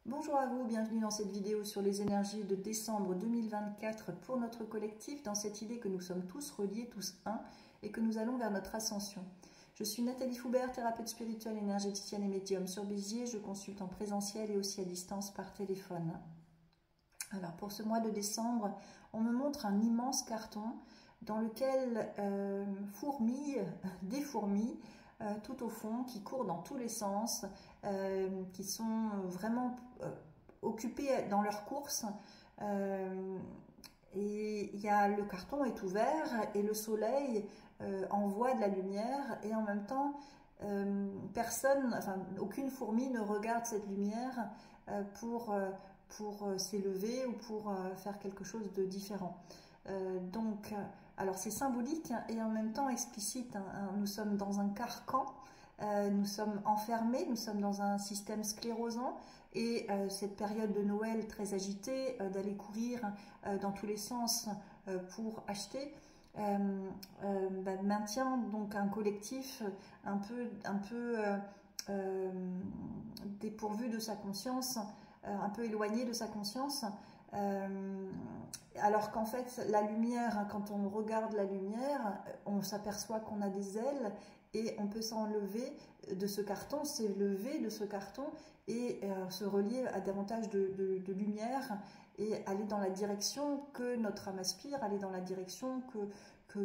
Bonjour à vous, bienvenue dans cette vidéo sur les énergies de décembre 2024 pour notre collectif, dans cette idée que nous sommes tous reliés, tous un, et que nous allons vers notre ascension. Je suis Nathalie Foubert, thérapeute spirituelle, énergéticienne et médium sur Béziers. Je consulte en présentiel et aussi à distance par téléphone. Alors pour ce mois de décembre, on me montre un immense carton dans lequel fourmillent des fourmis tout au fond, qui courent dans tous les sens, qui sont vraiment occupés dans leur course. Et le carton est ouvert et le soleil envoie de la lumière et en même temps, aucune fourmi ne regarde cette lumière pour s'élever ou pour faire quelque chose de différent. Alors c'est symbolique et en même temps explicite. Nous sommes dans un carcan, nous sommes enfermés, nous sommes dans un système sclérosant et cette période de Noël très agitée, d'aller courir dans tous les sens pour acheter, maintient donc un collectif un peu dépourvu de sa conscience, un peu éloigné de sa conscience. Alors qu'en fait la lumière, quand on regarde la lumière, on s'aperçoit qu'on a des ailes et on peut s'enlever de ce carton, s'élever de ce carton et se relier à davantage de lumière et aller dans la direction que notre âme aspire, aller dans la direction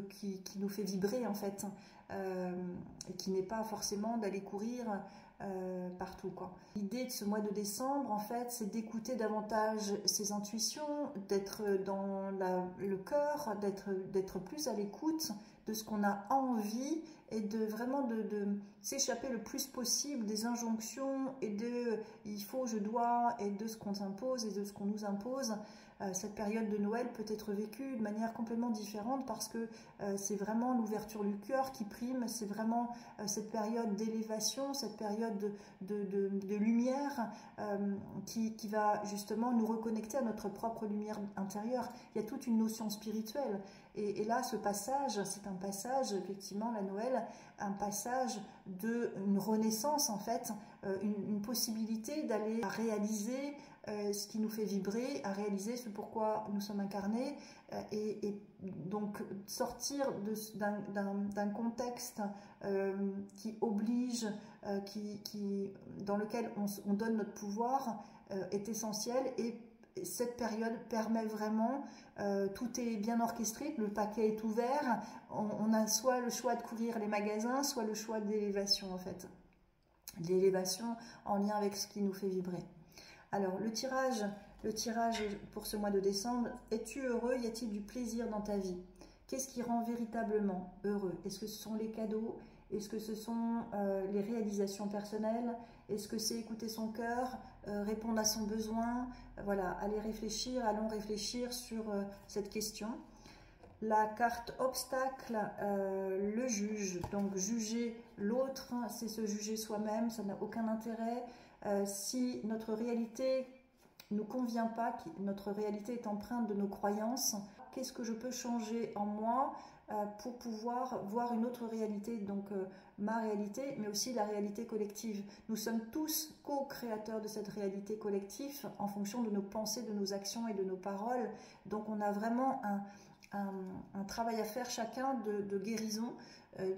qui nous fait vibrer en fait, et qui n'est pas forcément d'aller courir partout, quoi. L'idée de ce mois de décembre en fait, c'est d'écouter davantage ses intuitions, d'être dans le cœur, d'être plus à l'écoute de ce qu'on a envie et de vraiment de s'échapper le plus possible des injonctions et de il faut, je dois et de ce qu'on s'impose et de ce qu'on nous impose. Cette période de Noël peut être vécue de manière complètement différente parce que c'est vraiment l'ouverture du cœur qui prime, c'est vraiment cette période d'élévation, cette période de lumière qui va justement nous reconnecter à notre propre lumière intérieure. Il y a toute une notion spirituelle et là ce passage, c'est un passage effectivement, la Noël, un passage d'une renaissance en fait, une possibilité d'aller réaliser ce qui nous fait vibrer, à réaliser ce pourquoi nous sommes incarnés, et donc sortir d'un contexte qui oblige, dans lequel on donne notre pouvoir, est essentiel. Et cette période permet vraiment, tout est bien orchestré, le paquet est ouvert, on a soit le choix de courir les magasins, soit le choix d'élévation en fait. L'élévation en lien avec ce qui nous fait vibrer. Alors le tirage pour ce mois de décembre, es-tu heureux? Y a-t-il du plaisir dans ta vie? Qu'est-ce qui rend véritablement heureux? Est-ce que ce sont les cadeaux? Est-ce que ce sont les réalisations personnelles? Est-ce que c'est écouter son cœur, répondre à son besoin? Voilà, allons réfléchir sur cette question. La carte obstacle, le juge. Donc juger l'autre, c'est se juger soi-même, ça n'a aucun intérêt. Si notre réalité ne nous convient pas, notre réalité est empreinte de nos croyances, qu'est-ce que je peux changer en moi pour pouvoir voir une autre réalité, donc ma réalité, mais aussi la réalité collective. Nous sommes tous co-créateurs de cette réalité collective en fonction de nos pensées, de nos actions et de nos paroles. Donc on a vraiment un travail à faire chacun de guérison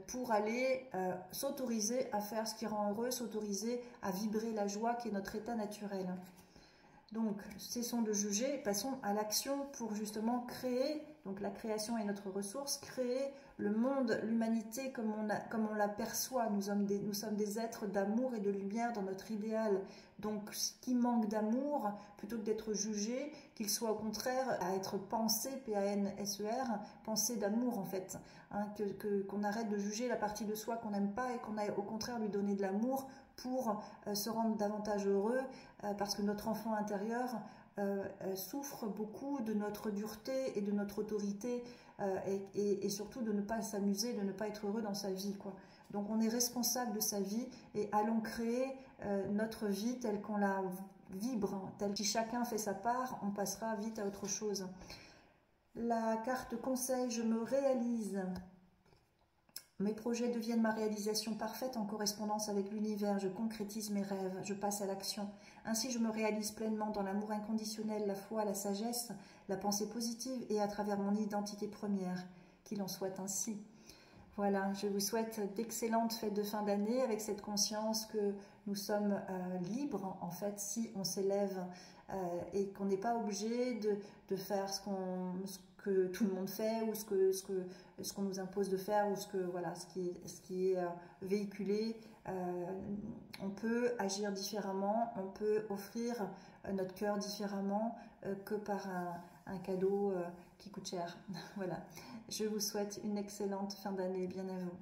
pour aller s'autoriser à faire ce qui rend heureux, s'autoriser à vibrer la joie qui est notre état naturel. Donc, cessons de juger, passons à l'action pour justement créer, donc la création est notre ressource, créer le monde, l'humanité comme on l'aperçoit. Nous sommes des êtres d'amour et de lumière dans notre idéal. Donc, ce qui manque d'amour, plutôt que d'être jugé, qu'il soit au contraire à être pensé, P-A-N-S-E-R, pensée d'amour en fait. Hein, qu'on arrête de juger la partie de soi qu'on n'aime pas et qu'on aille au contraire lui donner de l'amour pour se rendre davantage heureux, parce que notre enfant intérieur souffre beaucoup de notre dureté et de notre autorité, et surtout de ne pas s'amuser, de ne pas être heureux dans sa vie, quoi. Donc on est responsable de sa vie et allons créer notre vie telle qu'on la vibre, telle que si chacun fait sa part, on passera vite à autre chose. La carte conseil, je me réalise. Mes projets deviennent ma réalisation parfaite en correspondance avec l'univers. Je concrétise mes rêves, je passe à l'action. Ainsi, je me réalise pleinement dans l'amour inconditionnel, la foi, la sagesse, la pensée positive et à travers mon identité première. Qu'il en soit ainsi. Voilà, je vous souhaite d'excellentes fêtes de fin d'année avec cette conscience que nous sommes libres, en fait, si on s'élève et qu'on n'est pas obligé de faire ce que tout le monde fait ou ce qu'on nous impose de faire ou voilà, ce qui est véhiculé. On peut agir différemment, on peut offrir notre cœur différemment que par un cadeau qui coûte cher. Voilà, je vous souhaite une excellente fin d'année, bien à vous.